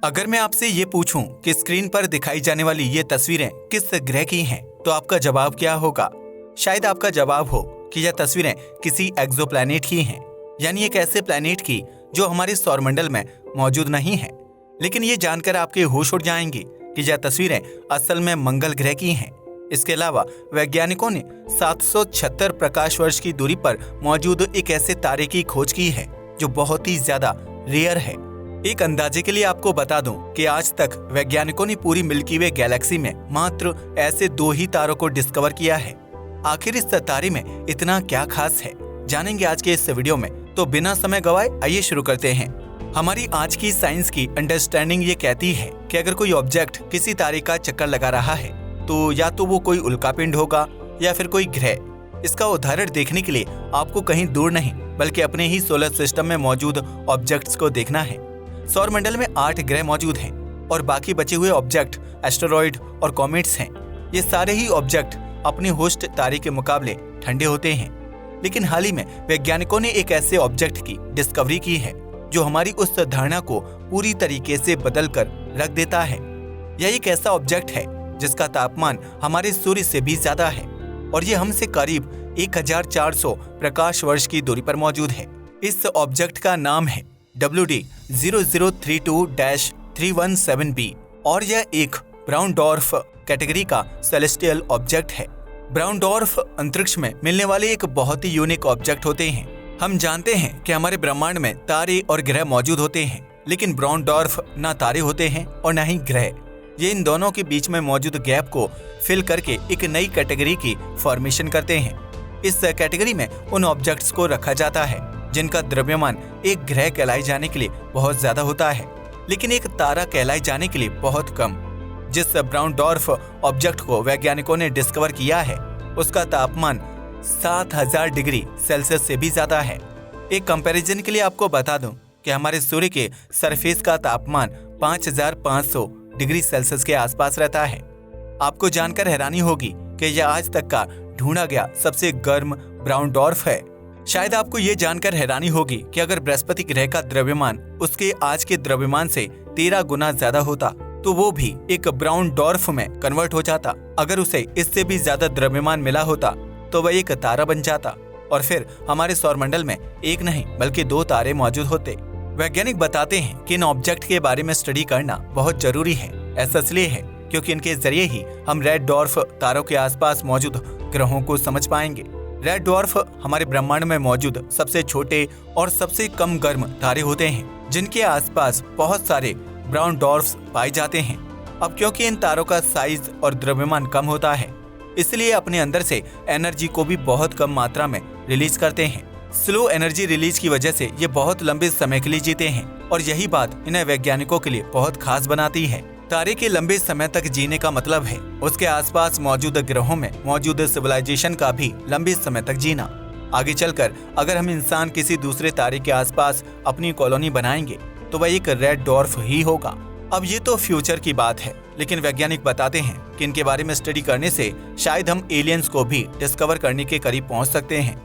अगर मैं आपसे ये पूछूं कि स्क्रीन पर दिखाई जाने वाली ये तस्वीरें किस ग्रह की हैं, तो आपका जवाब क्या होगा? शायद आपका जवाब हो कि यह तस्वीरें किसी एक्सोप्लैनेट की हैं, यानी एक ऐसे प्लैनेट की जो हमारे सौरमंडल में मौजूद नहीं है। लेकिन ये जानकर आपके होश उड़ जाएंगे कि यह तस्वीरें असल में मंगल ग्रह की हैं। इसके अलावा वैज्ञानिकों ने 776 प्रकाश वर्ष की दूरी पर मौजूद एक ऐसे तारे की खोज की है जो बहुत ही ज्यादा रेयर है। एक अंदाजे के लिए आपको बता दूं कि आज तक वैज्ञानिकों ने पूरी मिल्की वे गैलेक्सी में मात्र ऐसे 2 ही तारों को डिस्कवर किया है। आखिर इस तारे में इतना क्या खास है, जानेंगे आज के इस वीडियो में। तो बिना समय गवाए आइए शुरू करते हैं। हमारी आज की साइंस की अंडरस्टैंडिंग ये कहती है कि अगर कोई ऑब्जेक्ट किसी तारे का चक्कर लगा रहा है तो या तो वो कोई उल्कापिंड होगा या फिर कोई ग्रह। इसका उदाहरण देखने के लिए आपको कहीं दूर नहीं बल्कि अपने ही सोलर सिस्टम में मौजूद ऑब्जेक्ट्स को देखना है। सौरमंडल में 8 ग्रह मौजूद हैं और बाकी बचे हुए ऑब्जेक्ट एस्टेरॉइड और कॉमेट्स हैं। ये सारे ही ऑब्जेक्ट अपने होस्ट तारे के मुकाबले ठंडे होते हैं। लेकिन हाल ही में वैज्ञानिकों ने एक ऐसे ऑब्जेक्ट की डिस्कवरी की है जो हमारी उस धारणा को पूरी तरीके से बदल कर रख देता है। यह एक ऐसा ऑब्जेक्ट है जिसका तापमान हमारे सूर्य से भी ज्यादा है और ये हमसे करीब 1400 प्रकाश वर्ष की दूरी पर मौजूद है। इस ऑब्जेक्ट का नाम है WD0032-317b और यह एक ब्राउन डॉर्फ कैटेगरी का सेलेस्टियल ऑब्जेक्ट है। ब्राउन डॉर्फ अंतरिक्ष में मिलने वाले एक बहुत ही यूनिक ऑब्जेक्ट होते हैं। हम जानते हैं कि हमारे ब्रह्मांड में तारे और ग्रह मौजूद होते हैं, लेकिन ब्राउन डॉर्फ ना तारे होते हैं और ना ही ग्रह। ये इन दोनों के बीच में मौजूद गैप को फिल करके एक नई कैटेगरी की फॉर्मेशन करते हैं। इस कैटेगरी में उन ऑब्जेक्ट्स को रखा जाता है जिनका द्रव्यमान एक ग्रह कहलाए जाने के लिए बहुत ज्यादा होता है, लेकिन एक तारा कहलाए जाने के लिए बहुत कम। जिस ब्राउन डॉर्फ ऑब्जेक्ट को वैज्ञानिकों ने डिस्कवर किया है उसका तापमान 7000 डिग्री सेल्सियस से भी ज्यादा है। एक कंपैरिजन के लिए आपको बता दूं कि हमारे सूर्य के सरफेस का तापमान 5500 डिग्री सेल्सियस के आसपास रहता है। आपको जानकर हैरानी होगी कि यह आज तक का ढूंढा गया सबसे गर्म ब्राउन डॉर्फ है। शायद आपको ये जानकर हैरानी होगी कि अगर बृहस्पति ग्रह का द्रव्यमान उसके आज के द्रव्यमान से 13 गुना ज्यादा होता तो वो भी एक ब्राउन डॉर्फ में कन्वर्ट हो जाता। अगर उसे इससे भी ज्यादा द्रव्यमान मिला होता तो वह एक तारा बन जाता और फिर हमारे सौरमंडल में एक नहीं बल्कि 2 तारे मौजूद होते। वैज्ञानिक बताते हैं कि इन ऑब्जेक्ट के बारे में स्टडी करना बहुत जरूरी है। ऐसा इसलिए है क्योंकि इनके जरिए ही हम रेड डॉर्फ तारों के आसपास मौजूद ग्रहों को समझ पाएंगे। रेड डॉर्फ हमारे ब्रह्मांड में मौजूद सबसे छोटे और सबसे कम गर्म तारे होते हैं जिनके आसपास बहुत सारे ब्राउन डॉर्फ्स पाए जाते हैं। अब क्योंकि इन तारों का साइज और द्रव्यमान कम होता है, इसलिए अपने अंदर से एनर्जी को भी बहुत कम मात्रा में रिलीज करते हैं। स्लो एनर्जी रिलीज की वजह से ये बहुत लंबे समय के लिए जीते हैं और यही बात इन्हें वैज्ञानिकों के लिए बहुत खास बनाती है। तारे के लंबे समय तक जीने का मतलब है उसके आसपास मौजूद ग्रहों में मौजूद सिविलाइजेशन का भी लंबे समय तक जीना। आगे चलकर अगर हम इंसान किसी दूसरे तारे के आसपास अपनी कॉलोनी बनाएंगे तो वह एक रेड डॉर्फ ही होगा। अब ये तो फ्यूचर की बात है, लेकिन वैज्ञानिक बताते हैं कि इनके बारे में स्टडी करने से शायद हम एलियंस को भी डिस्कवर करने के करीब पहुंच सकते हैं।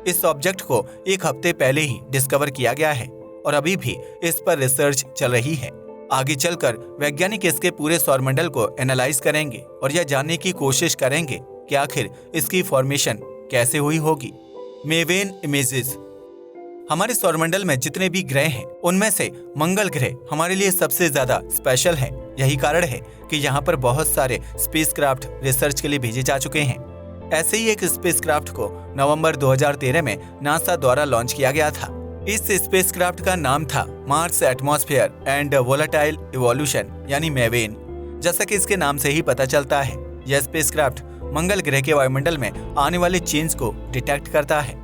इस ऑब्जेक्ट को 1 हफ्ते पहले ही डिस्कवर किया गया है और अभी भी इस पर रिसर्च चल रही है। आगे चलकर वैज्ञानिक इसके पूरे सौरमंडल को एनालाइज करेंगे और यह जानने की कोशिश करेंगे कि आखिर इसकी फॉर्मेशन कैसे हुई होगी। Maven images. हमारे सौरमंडल में जितने भी ग्रह हैं उनमें से मंगल ग्रह हमारे लिए सबसे ज्यादा स्पेशल है। यही कारण है कि यहाँ पर बहुत सारे स्पेसक्राफ्ट रिसर्च के लिए भेजे जा चुके हैं। ऐसे ही एक स्पेसक्राफ्ट को नवंबर 2013 में नासा द्वारा लॉन्च किया गया था। इस स्पेसक्राफ्ट का नाम था Mars atmosphere and volatile evolution यानी मेवेन। जैसा कि इसके नाम से ही पता चलता है, यह स्पेसक्राफ्ट मंगल ग्रह के वायुमंडल में आने वाले चेंज को डिटेक्ट करता है।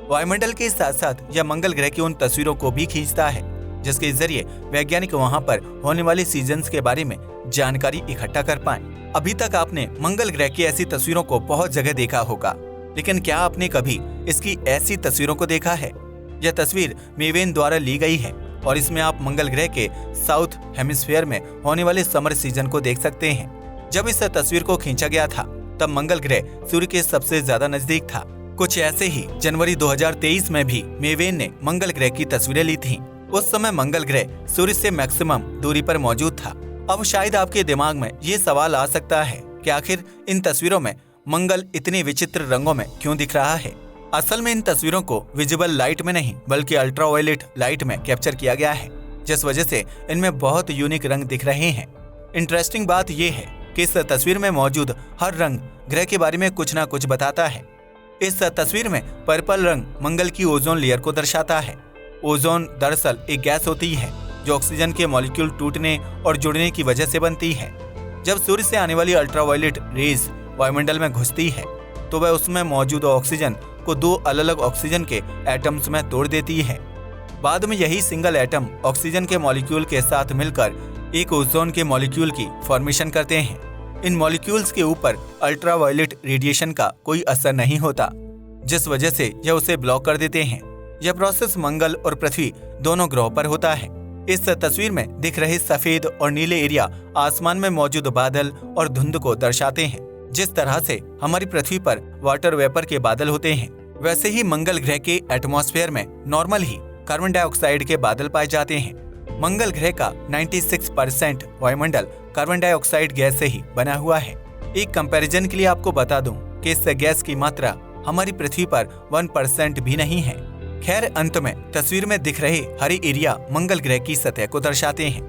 वायुमंडल के साथ साथ यह मंगल ग्रह की उन तस्वीरों को भी खींचता है जिसके जरिए वैज्ञानिक वहां पर होने वाले सीजन्स के बारे में जानकारी इकट्ठा कर पाए। अभी तक आपने मंगल ग्रह की ऐसी तस्वीरों को बहुत जगह देखा होगा, लेकिन क्या आपने कभी इसकी ऐसी तस्वीरों को देखा है? यह तस्वीर मेवेन द्वारा ली गई है और इसमें आप मंगल ग्रह के साउथ हेमिस्फीयर में होने वाले समर सीजन को देख सकते हैं। जब इस तस्वीर को खींचा गया था तब मंगल ग्रह सूर्य के सबसे ज्यादा नजदीक था। कुछ ऐसे ही जनवरी 2023 में भी मेवेन ने मंगल ग्रह की तस्वीरें ली थीं। उस समय मंगल ग्रह सूर्य से मैक्सिमम दूरी पर मौजूद था। अब शायद आपके दिमाग में ये सवाल आ सकता है कि आखिर इन तस्वीरों में मंगल इतने विचित्र रंगों में क्यों दिख रहा है। असल में इन तस्वीरों को विजिबल लाइट में नहीं बल्कि अल्ट्रावायलेट लाइट में कैप्चर किया गया है, जिस वजह से इनमें बहुत यूनिक रंग दिख रहे हैं। इंटरेस्टिंग बात यह है कि इस तस्वीर में मौजूद हर रंग ग्रह के बारे में कुछ न कुछ बताता है। इस तस्वीर में पर्पल रंग मंगल की ओजोन लेयर को दर्शाता है। ओजोन दरअसल एक गैस होती है जो ऑक्सीजन के मॉलिक्यूल टूटने और जुड़ने की वजह से बनती है। जब सूर्य से आने वाली अल्ट्रावायलेट रेज वायुमंडल में घुसती है तो वह उसमें मौजूद ऑक्सीजन को दो अलग अलग ऑक्सीजन के एटम्स में तोड़ देती है। बाद में यही सिंगल एटम ऑक्सीजन के मॉलिक्यूल के साथ मिलकर एक ओजोन के मॉलिक्यूल की फॉर्मेशन करते हैं। इन मॉलिक्यूल्स के ऊपर अल्ट्रावायलेट रेडिएशन का कोई असर नहीं होता, जिस वजह से यह उसे ब्लॉक कर देते हैं। यह प्रोसेस मंगल और पृथ्वी दोनों ग्रहों पर होता है। इस तस्वीर में दिख रहे सफेद और नीले एरिया आसमान में मौजूद बादल और धुंध को दर्शाते हैं। जिस तरह से हमारी पृथ्वी पर वाटर वेपर के बादल होते हैं, वैसे ही मंगल ग्रह के एटमॉस्फेयर में नॉर्मल ही कार्बन डाइऑक्साइड के बादल पाए जाते हैं। मंगल ग्रह का 96% वायुमंडल कार्बन डाइऑक्साइड गैस से ही बना हुआ है। एक कंपैरिजन के लिए आपको बता दूं कि इस गैस की मात्रा हमारी पृथ्वी पर 1% भी नहीं है। खैर, अंत में तस्वीर में दिख रहे हरे एरिया मंगल ग्रह की सतह को दर्शाते हैं।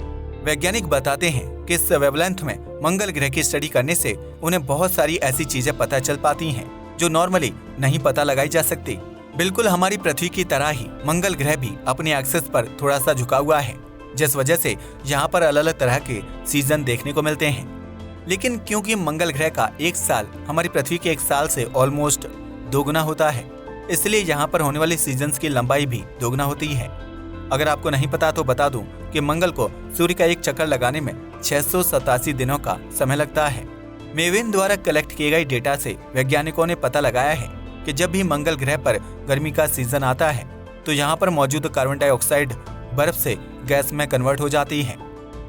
वैज्ञानिक बताते हैं कि इस वेवलेंथ में मंगल ग्रह की स्टडी करने से उन्हें बहुत सारी ऐसी चीजें पता चल पाती हैं जो नॉर्मली नहीं पता लगाई जा सकती। बिल्कुल हमारी पृथ्वी की तरह ही मंगल ग्रह भी अपने एक्सिस पर थोड़ा सा झुका हुआ है, जिस वजह से यहाँ पर अलग अलग तरह के सीजन देखने को मिलते हैं। लेकिन क्योंकि मंगल ग्रह का एक साल हमारी पृथ्वी के एक साल से ऑलमोस्ट दोगुना होता है, इसलिए यहाँ पर होने वाली सीजन्स की लंबाई भी दोगुना होती है। अगर आपको नहीं पता तो बता दूं कि मंगल को सूर्य का एक चक्कर लगाने में 687 दिनों का समय लगता है। मेवेन द्वारा कलेक्ट किए गए डेटा से वैज्ञानिकों ने पता लगाया है कि जब भी मंगल ग्रह पर गर्मी का सीजन आता है तो यहाँ पर मौजूद कार्बन डाइऑक्साइड बर्फ से गैस में कन्वर्ट हो जाती है।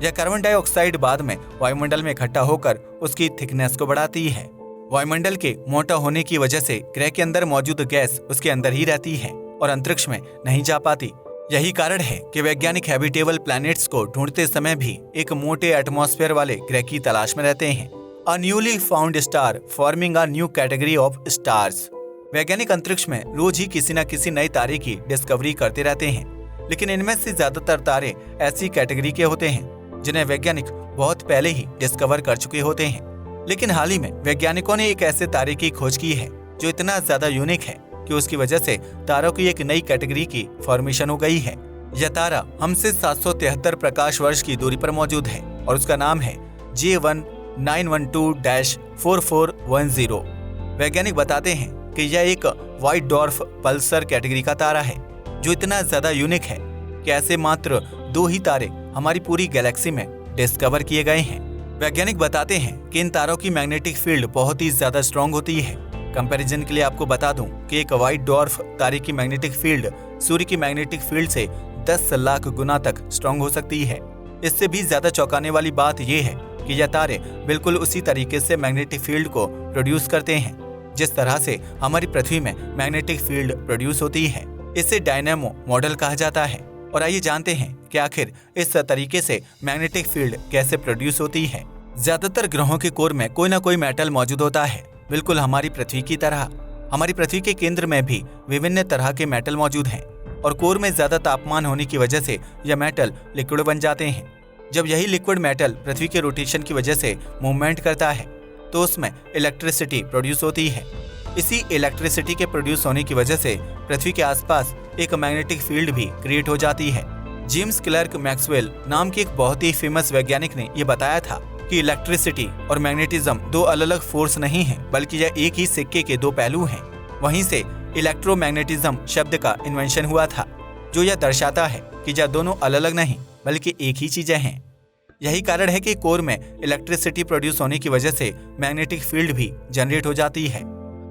यह कार्बन डाइऑक्साइड बाद में वायुमंडल में इकट्ठा होकर उसकी थिकनेस को बढ़ाती है। वायुमंडल के मोटा होने की वजह से ग्रह के अंदर मौजूद गैस उसके अंदर ही रहती है और अंतरिक्ष में नहीं जा पाती। यही कारण है कि वैज्ञानिक हैबिटेबल प्लैनेट्स को ढूंढते समय भी एक मोटे एटमॉस्फेयर वाले ग्रह की तलाश में रहते हैं। A newly found star forming a new category of stars. वैज्ञानिक अंतरिक्ष में रोज ही किसी न किसी नए तारे की डिस्कवरी करते रहते हैं, लेकिन इनमें से ज्यादातर तारे ऐसी कैटेगरी के होते हैं जिन्हें वैज्ञानिक बहुत पहले ही डिस्कवर कर चुके होते हैं। लेकिन हाल ही में वैज्ञानिकों ने एक ऐसे तारे की खोज की है जो इतना ज्यादा यूनिक है कि उसकी वजह से तारों की एक नई कैटेगरी की फॉर्मेशन हो गई है। यह तारा हमसे 773 प्रकाश वर्ष की दूरी पर मौजूद है और उसका नाम है J1912-4410। वैज्ञानिक बताते हैं कि यह एक व्हाइट डॉर्फ पल्सर कैटेगरी का तारा है जो इतना ज्यादा यूनिक है कि ऐसे मात्र 2 ही तारे हमारी पूरी गैलेक्सी में डिस्कवर किए गए हैं। वैज्ञानिक बताते हैं कि इन तारों की मैग्नेटिक फील्ड बहुत ही ज्यादा स्ट्रॉन्ग होती है। कंपैरिजन के लिए आपको बता दूं कि एक व्हाइट डॉर्फ तारे की मैग्नेटिक फील्ड सूर्य की मैग्नेटिक फील्ड से 10 लाख गुना तक स्ट्रॉन्ग हो सकती है। इससे भी ज्यादा चौंकाने वाली बात यह है कि यह तारे बिल्कुल उसी तरीके से मैग्नेटिक फील्ड को प्रोड्यूस करते हैं जिस तरह से हमारी पृथ्वी में मैग्नेटिक फील्ड प्रोड्यूस होती है। इसे डायनेमो मॉडल कहा जाता है। और आइए जानते हैं कि आखिर इस तरीके से मैग्नेटिक फील्ड कैसे प्रोड्यूस होती है। ज्यादातर ग्रहों के कोर में कोई ना कोई मेटल मौजूद होता है, बिल्कुल हमारी पृथ्वी की तरह। हमारी पृथ्वी के केंद्र में भी विभिन्न तरह के मेटल मौजूद हैं और कोर में ज्यादा तापमान होने की वजह से यह मेटल लिक्विड बन जाते हैं। जब यही लिक्विड मेटल पृथ्वी के रोटेशन की वजह से मूवमेंट करता है तो उसमें इलेक्ट्रिसिटी प्रोड्यूस होती है। इसी इलेक्ट्रिसिटी के प्रोड्यूस होने की वजह से पृथ्वी के आसपास एक मैग्नेटिक फील्ड भी क्रिएट हो जाती है। जेम्स क्लर्क मैक्सवेल नाम के एक बहुत ही फेमस वैज्ञानिक ने यह बताया था कि इलेक्ट्रिसिटी और मैग्नेटिज्म 2 अलग अलग फोर्स नहीं है, बल्कि यह एक ही सिक्के के 2 पहलू हैं। वहीं से इलेक्ट्रोमैग्नेटिज्म शब्द का इन्वेंशन हुआ था, जो यह दर्शाता है कि यह दोनों अलग अलग नहीं बल्कि एक ही चीजें हैं। यही कारण है कि कोर में इलेक्ट्रिसिटी प्रोड्यूस होने की वजह से मैग्नेटिक फील्ड भी जनरेट हो जाती है।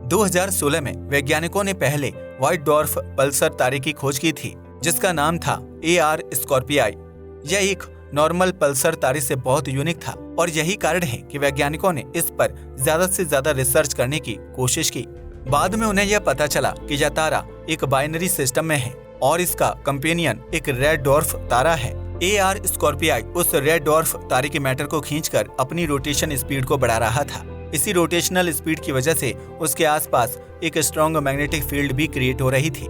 2016 में वैज्ञानिकों ने पहले व्हाइट डॉर्फ पल्सर तारे की खोज की थी, जिसका नाम था AR स्कॉर्पियाई। यह एक नॉर्मल पल्सर तारे से बहुत यूनिक था और यही कारण है कि वैज्ञानिकों ने इस पर ज्यादा से ज्यादा रिसर्च करने की कोशिश की। बाद में उन्हें यह पता चला कि यह तारा एक बाइनरी सिस्टम में है, और इसका कंपेनियन एक रेड डॉर्फ तारा है। AR स्कॉर्पियाई उस रेड डॉर्फ तारे के मैटर को खींचकर अपनी रोटेशन स्पीड को बढ़ा रहा था। इसी रोटेशनल स्पीड की वजह से उसके आसपास एक स्ट्रॉन्ग मैग्नेटिक फील्ड भी क्रिएट हो रही थी।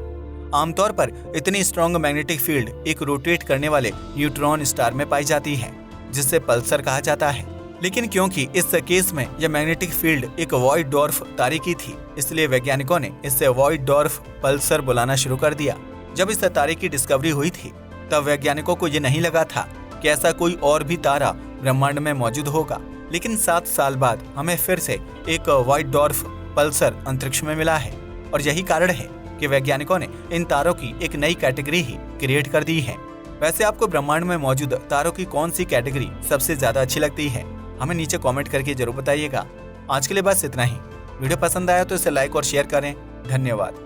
आमतौर पर इतनी स्ट्रॉन्ग मैग्नेटिक फील्ड एक रोटेट करने वाले न्यूट्रॉन स्टार में पाई जाती है, जिससे पल्सर कहा जाता है। लेकिन क्योंकि इस केस में यह मैग्नेटिक फील्ड एक वॉइड डॉर्फ तारे की थी, इसलिए वैज्ञानिकों ने इसे वॉइड डॉर्फ पल्सर बुलाना शुरू कर दिया। जब इस तारे की डिस्कवरी हुई थी तब वैज्ञानिकों को ये नहीं लगा था कि ऐसा कोई और भी तारा ब्रह्मांड में मौजूद होगा। लेकिन 7 साल बाद हमें फिर से एक व्हाइट डॉर्फ पल्सर अंतरिक्ष में मिला है, और यही कारण है कि वैज्ञानिकों ने इन तारों की एक नई कैटेगरी ही क्रिएट कर दी है। वैसे आपको ब्रह्मांड में मौजूद तारों की कौन सी कैटेगरी सबसे ज्यादा अच्छी लगती है, हमें नीचे कमेंट करके जरूर बताइएगा। आज के लिए बस इतना ही। वीडियो पसंद आया तो इसे लाइक और शेयर करें। धन्यवाद।